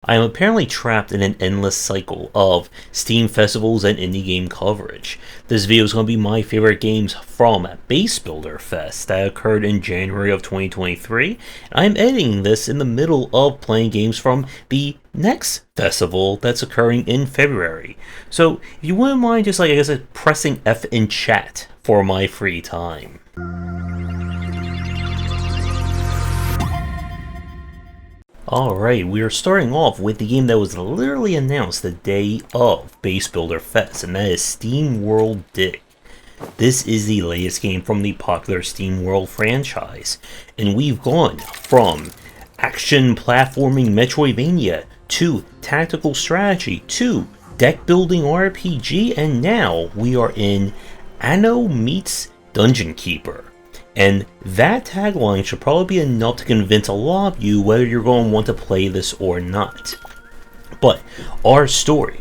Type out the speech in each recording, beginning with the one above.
I am apparently trapped in an endless cycle of Steam festivals and indie game coverage. This video is going to be my favorite games from Base Builder Fest that occurred in January of 2023. I'm editing this in the middle of playing games from the next festival that's occurring in February. So if you wouldn't mind just pressing F in chat for my free time. Alright, we are starting off with the game that was literally announced the day of Base Builder Fest, and that is Steamworld Build. This is the latest game from the popular Steamworld franchise, and we've gone from action platforming Metroidvania to tactical strategy to deck building RPG, and now we are in Anno meets Dungeon Keeper. And that tagline should probably be enough to convince a lot of you whether you're going to want to play this or not. But our story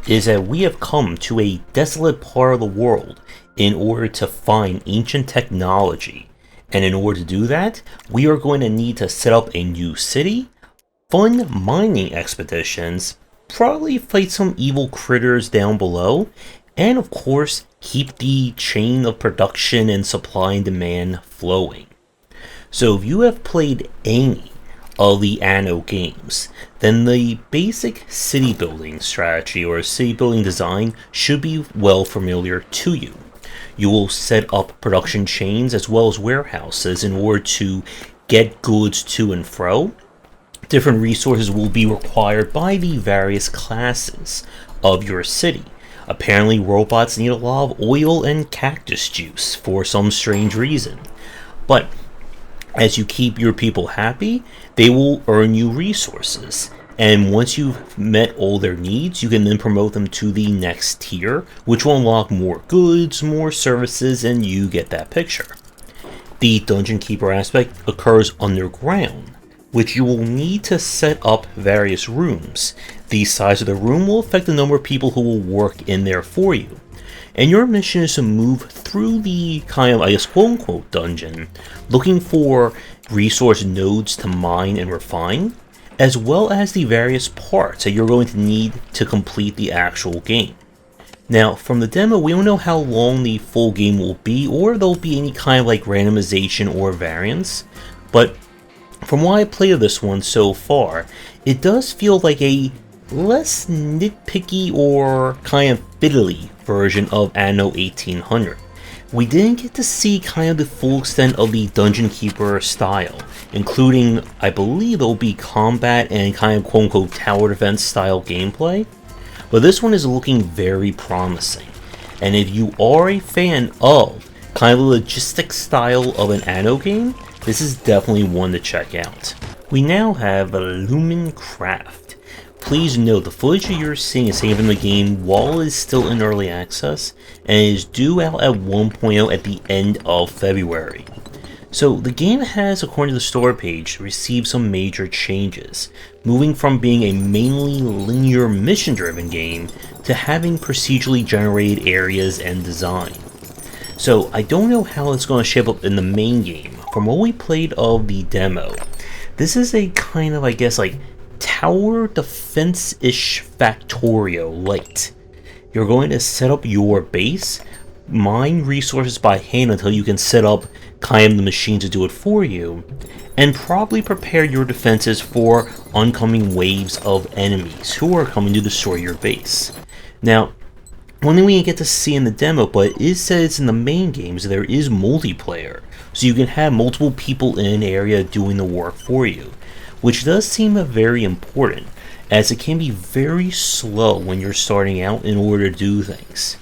is that we have come to a desolate part of the world in order to find ancient technology. And in order to do that, we are going to need to set up a new city, fund mining expeditions, probably fight some evil critters down below, and of course, keep the chain of production and supply and demand flowing. So if you have played any of the Anno games, then the basic city building strategy or city building design should be well familiar to you. You will set up production chains as well as warehouses in order to get goods to and fro. Different resources will be required by the various classes of your city. Apparently robots need a lot of oil and cactus juice for some strange reason. But as you keep your people happy, they will earn you resources. And once you've met all their needs, you can then promote them to the next tier, which will unlock more goods, more services, and you get that picture. The Dungeon Keeper aspect occurs underground, which you will need to set up various rooms. The size of the room will affect the number of people who will work in there for you. And your mission is to move through the quote-unquote dungeon, looking for resource nodes to mine and refine, as well as the various parts that you're going to need to complete the actual game. Now, from the demo, we don't know how long the full game will be, or there'll be any randomization or variance, but from what I played of this one so far, it does feel like a less nitpicky or fiddly version of Anno 1800. We didn't get to see the full extent of the Dungeon Keeper style, including, I believe, there'll be combat and quote-unquote tower defense style gameplay, but this one is looking very promising. And if you are a fan of the logistic style of an Anno game, this is definitely one to check out. We now have Lumencraft. Please note the footage that you're seeing is taken from the game while it is still in early access and it is due out at 1.0 at the end of February. So the game has, according to the store page, received some major changes, moving from being a mainly linear mission-driven game to having procedurally generated areas and design. So I don't know how it's going to shape up in the main game. From what we played of the demo, this is a tower defense-ish Factorio light. You're going to set up your base, mine resources by hand until you can set up the machine to do it for you, and probably prepare your defenses for oncoming waves of enemies who are coming to destroy your base. Now, one thing we didn't get to see in the demo, but it says in the main games there is multiplayer, so you can have multiple people in an area doing the work for you, which does seem very important, as it can be very slow when you're starting out in order to do things.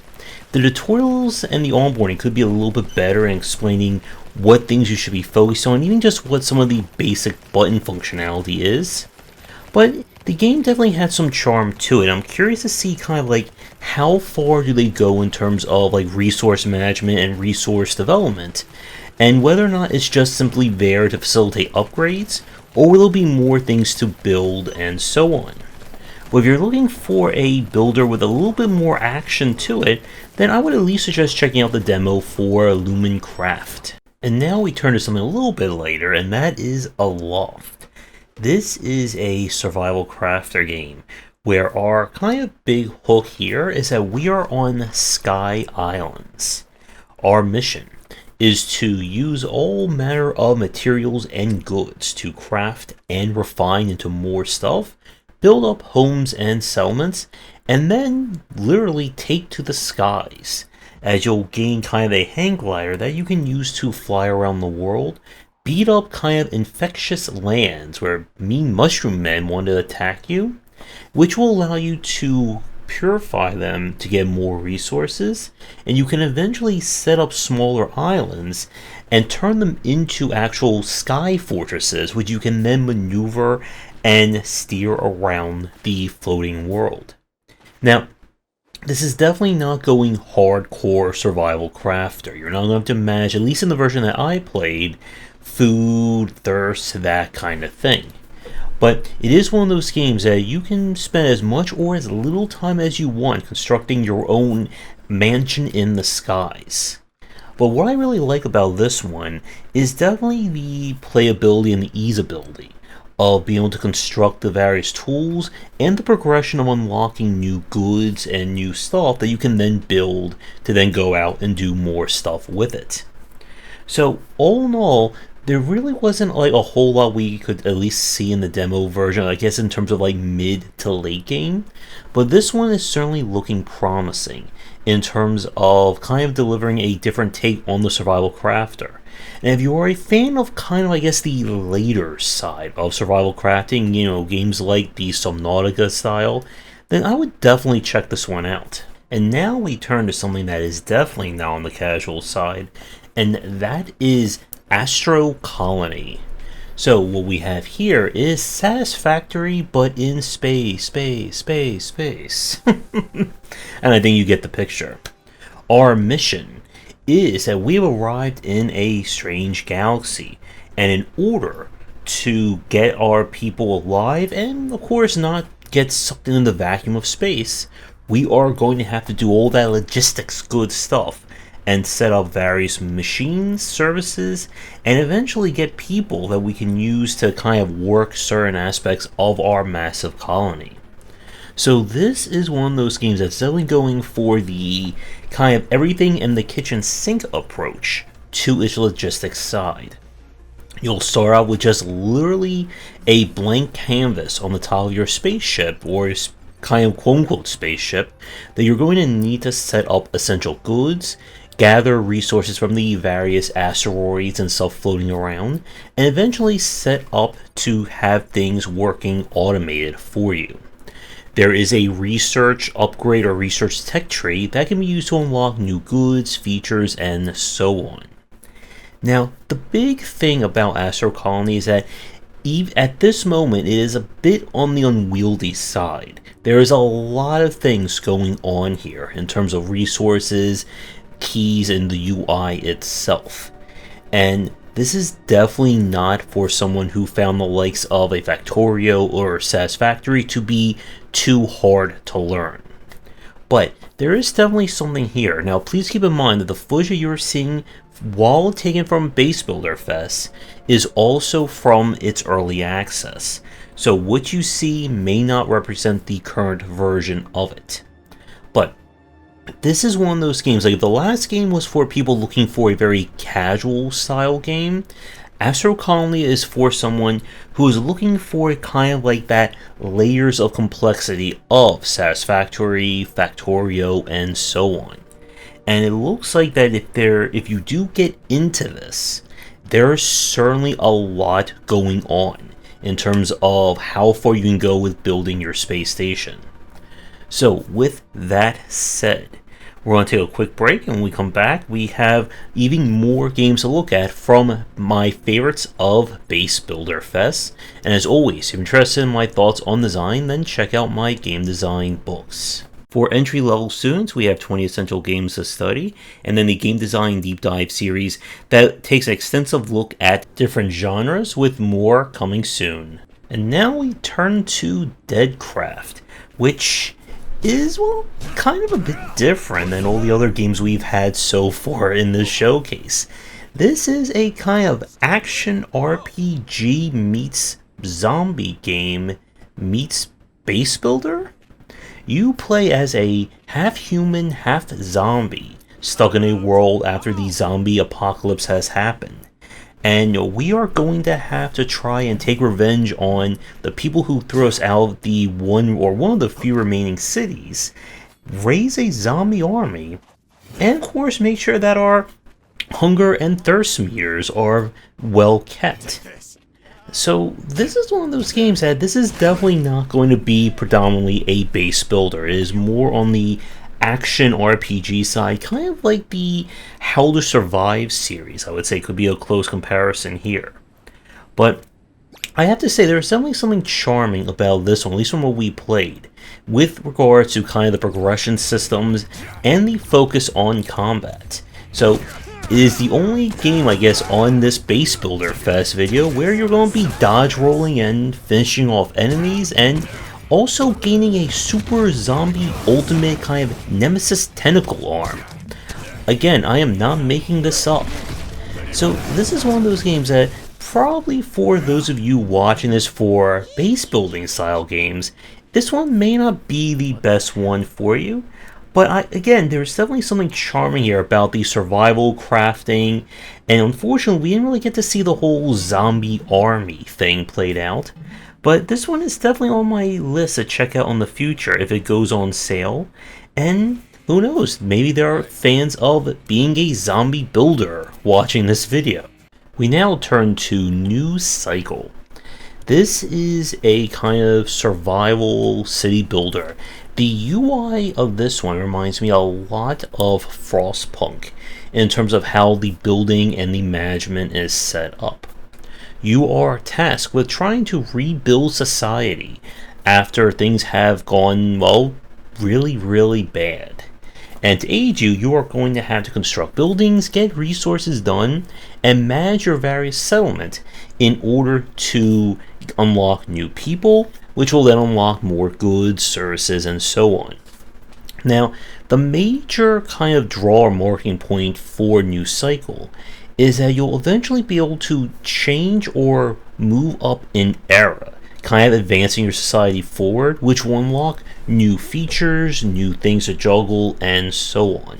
The tutorials and the onboarding could be a little bit better in explaining what things you should be focused on, even just what some of the basic button functionality is. But the game definitely had some charm to it. I'm curious to see how far do they go in terms of resource management and resource development, and whether or not it's just simply there to facilitate upgrades, or will there be more things to build and so on. Well, if you're looking for a builder with a little bit more action to it, then I would at least suggest checking out the demo for Lumencraft. And now we turn to something a little bit later, and that is Aloft. This is a survival crafter game where our kind of big hook here is that we are on Sky Islands. Our mission is to use all manner of materials and goods to craft and refine into more stuff, build up homes and settlements, and then literally take to the skies, as you'll gain kind of a hang glider that you can use to fly around the world, beat up kind of infectious lands where mean mushroom men want to attack you, which will allow you to purify them to get more resources, and you can eventually set up smaller islands and turn them into actual sky fortresses, which you can then maneuver and steer around the floating world. Now, this is definitely not going hardcore survival crafter. You're not going to have to manage, at least in the version that I played, food, thirst, that kind of thing. But it is one of those games that you can spend as much or as little time as you want constructing your own mansion in the skies. But what I really like about this one is definitely the playability and the easeability of being able to construct the various tools and the progression of unlocking new goods and new stuff that you can then build to then go out and do more stuff with it. So all in all, there really wasn't like a whole lot we could at least see in the demo version, I guess, in terms of like mid to late game, but this one is certainly looking promising in terms of kind of delivering a different take on the survival crafter. And if you are a fan of kind of, I guess, the later side of survival crafting, you know, games like the Subnautica style, then I would definitely check this one out. And now we turn to something that is definitely now on the casual side, and that is Astro Colony. So what we have here is Satisfactory, but in space. And I think you get the picture. Our mission is that we have arrived in a strange galaxy, and in order to get our people alive and of course not get sucked into the vacuum of space, we are going to have to do all that logistics good stuff and set up various machines, services, and eventually get people that we can use to kind of work certain aspects of our massive colony. So this is one of those games that's definitely going for the kind of everything in the kitchen sink approach to its logistics side. You'll start out with just literally a blank canvas on the top of your spaceship, or kind of quote-unquote spaceship, that you're going to need to set up essential goods, gather resources from the various asteroids and stuff floating around, and eventually set up to have things working automated for you. There is a research upgrade or research tech tree that can be used to unlock new goods, features, and so on. Now, the big thing about Astro Colony is that at this moment it is a bit on the unwieldy side. There is a lot of things going on here in terms of resources, keys, and the UI itself. And this is definitely not for someone who found the likes of a Factorio or Satisfactory to be too hard to learn. But there is definitely something here. Now please keep in mind that the footage that you're seeing, while taken from Base Builder Fest, is also from its early access. So what you see may not represent the current version of it. But this is one of those games, like if the last game was for people looking for a very casual style game, Astro Colony is for someone who is looking for kind of like that layers of complexity of Satisfactory, Factorio, and so on. And it looks like that if you do get into this, there's certainly a lot going on in terms of how far you can go with building your space station. So with that said, we're going to take a quick break, and when we come back, we have even more games to look at from my favorites of Base Builder Fest. And as always, if you're interested in my thoughts on design, then check out my game design books. For entry-level students, we have 20 essential games to study, and then the Game Design Deep Dive series that takes an extensive look at different genres, with more coming soon. And now we turn to DeadCraft, which is, well, kind of a bit different than all the other games we've had so far in this showcase. This is a kind of action RPG meets zombie game meets base builder. You play as a half-human, half-zombie, stuck in a world after the zombie apocalypse has happened. And we are going to have to try and take revenge on the people who threw us out of the one of the few remaining cities, raise a zombie army, and of course make sure that our hunger and thirst meters are well kept. So this is one of those games that this is definitely not going to be predominantly a base builder. It is more on the action RPG side, kind of like the How to Survive series. I would say could be a close comparison here. But I have to say there's definitely something charming about this one, at least from what we played, with regards to kind of the progression systems and the focus on combat. So it is the only game, I guess, on this Base Builder Fest video where you're going to be dodge rolling and finishing off enemies, and also gaining a super zombie ultimate kind of nemesis tentacle arm. Again, I am not making this up. So this is one of those games that probably for those of you watching this for base building style games, this one may not be the best one for you. But again, there's definitely something charming here about the survival crafting, and unfortunately we didn't really get to see the whole zombie army thing played out. But this one is definitely on my list to check out in the future if it goes on sale. And who knows, maybe there are fans of being a zombie builder watching this video. We now turn to New Cycle. This is a kind of survival city builder. The UI of this one reminds me a lot of Frostpunk in terms of how the building and the management is set up. You are tasked with trying to rebuild society after things have gone, well, really bad. And to aid you, you are going to have to construct buildings, get resources done, and manage your various settlements in order to unlock new people, which will then unlock more goods, services, and so on. Now, the major kind of draw or marking point for New Cycle is that you'll eventually be able to change or move up in era, kind of advancing your society forward, which will unlock new features, new things to juggle, and so on,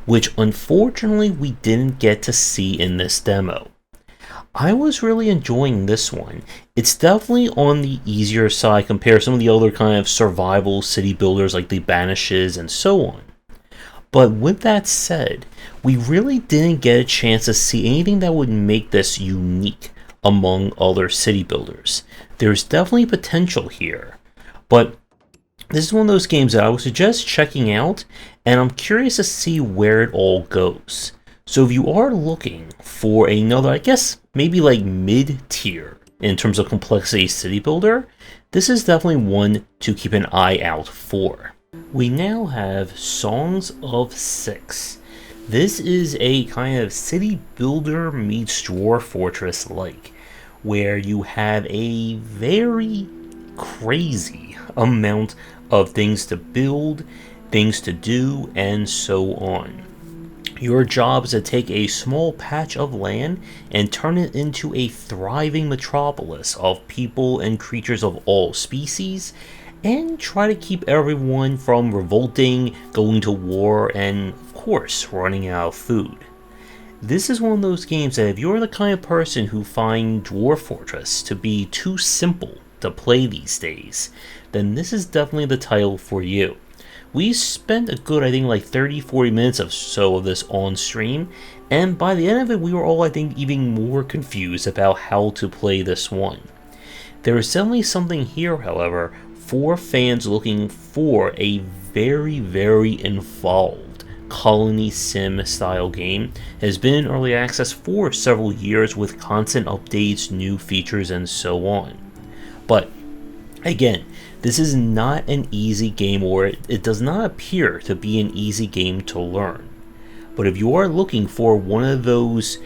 which unfortunately we didn't get to see in this demo. I was really enjoying this one. It's definitely on the easier side compared to some of the other kind of survival city builders like the Banishes and so on. But with that said, we really didn't get a chance to see anything that would make this unique among other city builders. There's definitely potential here, but this is one of those games that I would suggest checking out, and I'm curious to see where it all goes. So if you are looking for another, I guess, maybe like mid-tier in terms of complexity city builder, this is definitely one to keep an eye out for. We now have Songs of Six. This is a kind of city builder meets Dwarf Fortress like, where you have a very crazy amount of things to build, things to do, and so on. Your job is to take a small patch of land and turn it into a thriving metropolis of people and creatures of all species, and try to keep everyone from revolting, going to war, and of course running out of food. This is one of those games that if you're the kind of person who find Dwarf Fortress to be too simple to play these days, then this is definitely the title for you. We spent a good, I think, like 30-40 minutes or so of this on stream, and by the end of it we were all, I think, even more confused about how to play this one. There is definitely something here, however, for fans looking for a very involved colony sim style game. It has been in early access for several years with constant updates, new features, and so on. But again, this is not an easy game, or it does not appear to be an easy game to learn. But if you are looking for one of those,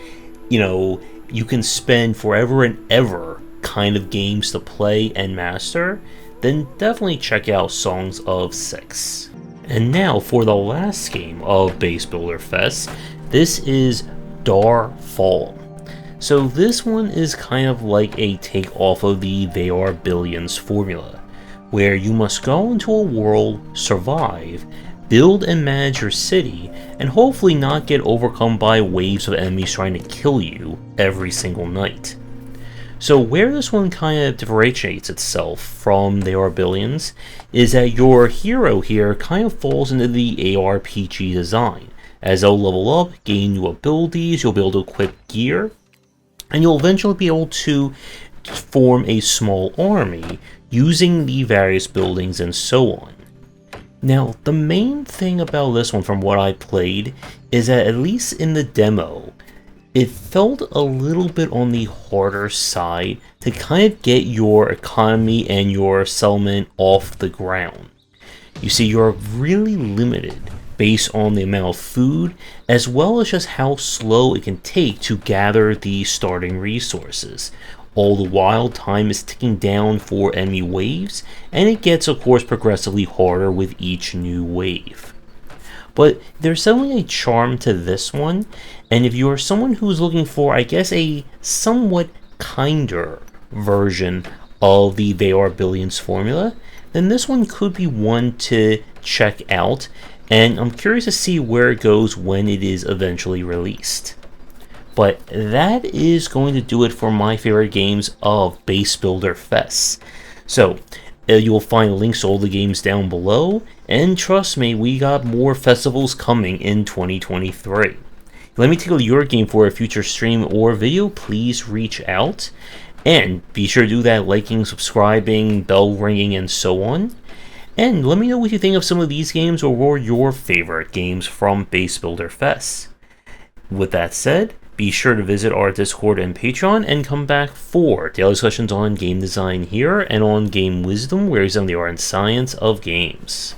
you can spend forever and ever kind of games to play and master, then definitely check out Songs of Six. And now for the last game of Base Builder Fest, this is Darfall. So this one is kind of like a take off of the They Are Billions formula, where you must go into a world, survive, build and manage your city, and hopefully not get overcome by waves of enemies trying to kill you every single night. So where this one kind of differentiates itself from They Are Billions is that your hero here kind of falls into the ARPG design. As they'll level up, gain new abilities, you'll be able to equip gear, and you'll eventually be able to form a small army using the various buildings and so on. Now, the main thing about this one from what I played is that at least in the demo, it felt a little bit on the harder side to kind of get your economy and your settlement off the ground. You see, you're really limited based on the amount of food, as well as just how slow it can take to gather the starting resources. All the while, time is ticking down for enemy waves, and it gets, of course, progressively harder with each new wave. But there's certainly a charm to this one, and if you're someone who's looking for, I guess, a somewhat kinder version of the They Are Billions formula, then this one could be one to check out, and I'm curious to see where it goes when it is eventually released. But that is going to do it for my favorite games of Base Builder Fests. So, you will find links to all the games down below, and trust me, we got more festivals coming in 2023. Let me tackle your game for a future stream or video, please reach out. And be sure to do that liking, subscribing, bell ringing, and so on. And let me know what you think of some of these games or what are your favorite games from Base Builder Fests. With that said, be sure to visit our Discord and Patreon and come back for daily discussions on game design here and on game wisdom, where we examine the art and science of games.